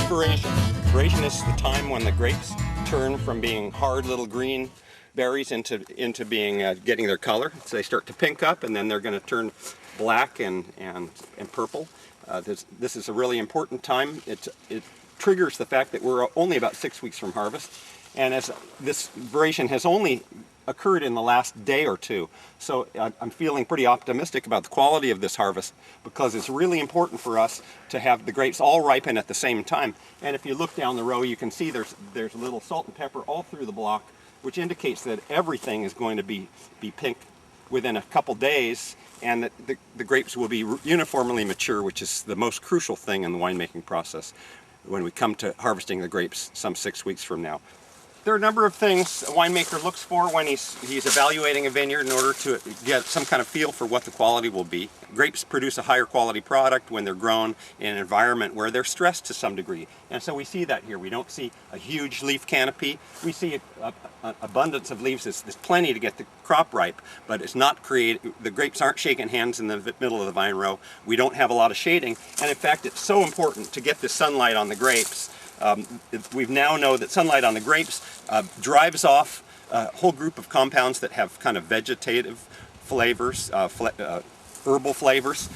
Veraison. Veraison is the time when the grapes turn from being hard little green berries into being getting their color. So they start to pink up, and then they're going to turn black and purple. This is a really important time. It triggers the fact that we're only about 6 weeks from harvest, and as this Veraison has only occurred in the last day or two. So I'm feeling pretty optimistic about the quality of this harvest, because it's really important for us to have the grapes all ripen at the same time. And if you look down the row, you can see there's a little salt and pepper all through the block, which indicates that everything is going to be pink within a couple days, and that the grapes will be uniformly mature, which is the most crucial thing in the winemaking process when we come to harvesting the grapes some 6 weeks from now. There are a number of things a winemaker looks for when he's evaluating a vineyard in order to get some kind of feel for what the quality will be. Grapes produce a higher quality product when they're grown in an environment where they're stressed to some degree. And so we see that here. We don't see a huge leaf canopy. We see an abundance of leaves. There's plenty to get the crop ripe, but it's not the grapes aren't shaking hands in the middle of the vine row. We don't have a lot of shading. And in fact, it's so important to get the sunlight on the grapes. We now know that sunlight on the grapes drives off a whole group of compounds that have kind of vegetative flavors, herbal flavors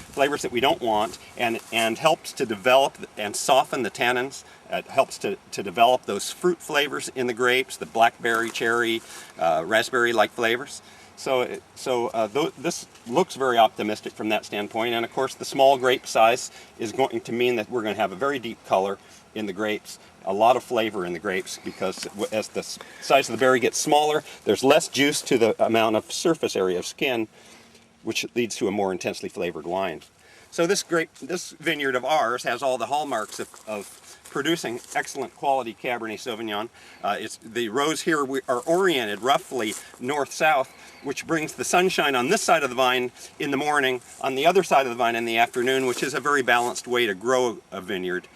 that we don't want, and helps to develop and soften the tannins. It helps to develop those fruit flavors in the grapes, the blackberry, cherry, raspberry-like flavors. So this looks very optimistic from that standpoint, and of course the small grape size is going to mean that we're going to have a very deep color in the grapes, a lot of flavor in the grapes, because as the size of the berry gets smaller, there's less juice to the amount of surface area of skin, which leads to a more intensely flavored wine. So this vineyard of ours has all the hallmarks of producing excellent quality Cabernet Sauvignon. The rows here are oriented roughly north-south, which brings the sunshine on this side of the vine in the morning, on the other side of the vine in the afternoon, which is a very balanced way to grow a vineyard.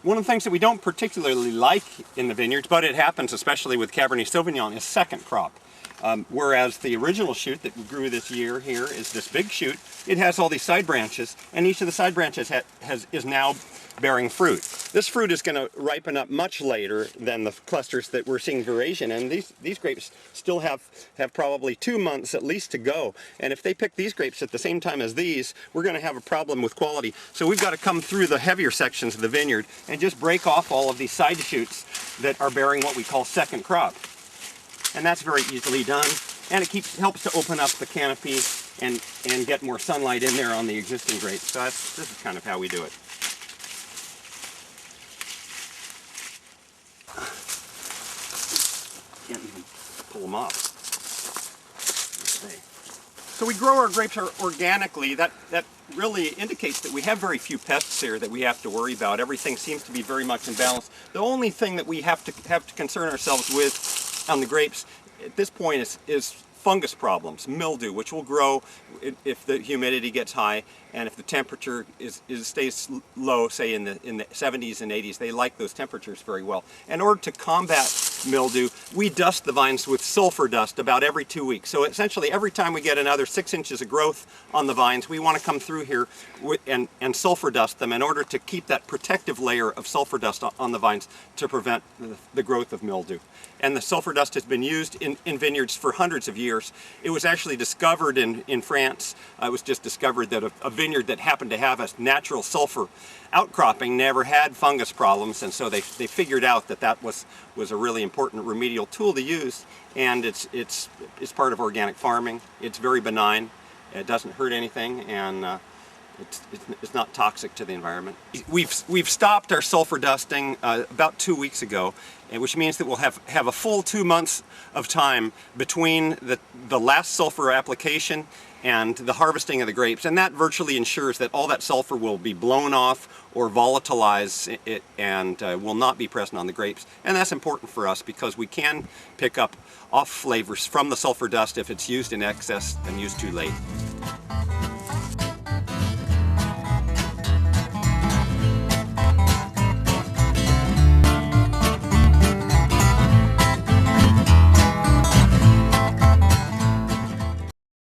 One of the things that we don't particularly like in the vineyards, but it happens especially with Cabernet Sauvignon, is second crop. Whereas the original shoot that we grew this year here is this big shoot. It has all these side branches, and each of the side branches is now bearing fruit. This fruit is going to ripen up much later than the clusters that we're seeing Veraison, and these grapes still have probably 2 months at least to go. And if they pick these grapes at the same time as these, we're going to have a problem with quality. So we've got to come through the heavier sections of the vineyard and just break off all of these side shoots that are bearing what we call second crop. And that's very easily done, and it helps to open up the canopy and get more sunlight in there on the existing grapes. So this is kind of how we do it. Can't even pull them off. So we grow our grapes organically. That really indicates that we have very few pests here that we have to worry about. Everything seems to be very much in balance. The only thing that we have to concern ourselves with on the grapes at this point is fungus problems, mildew, which will grow if the humidity gets high, and if the temperature stays low, say in the 70s and 80s. They like those temperatures very well. In order to combat mildew, we dust the vines with sulfur dust about every 2 weeks. So essentially every time we get another 6 inches of growth on the vines, we want to come through here and sulfur dust them in order to keep that protective layer of sulfur dust on the vines to prevent the growth of mildew. And the sulfur dust has been used in vineyards for hundreds of years. It was actually discovered in France. It was just discovered that a vineyard that happened to have a natural sulfur outcropping never had fungus problems, and so they figured out that was a really important remedial tool to use. And it's part of organic farming. It's very benign. It doesn't hurt anything, and it's not toxic to the environment. We've stopped our sulfur dusting about 2 weeks ago, which means that we'll have a full 2 months of time between the last sulfur application and the harvesting of the grapes, and that virtually ensures that all that sulfur will be blown off or volatilize and will not be present on the grapes. And that's important for us because we can pick up off flavors from the sulfur dust if it's used in excess and used too late.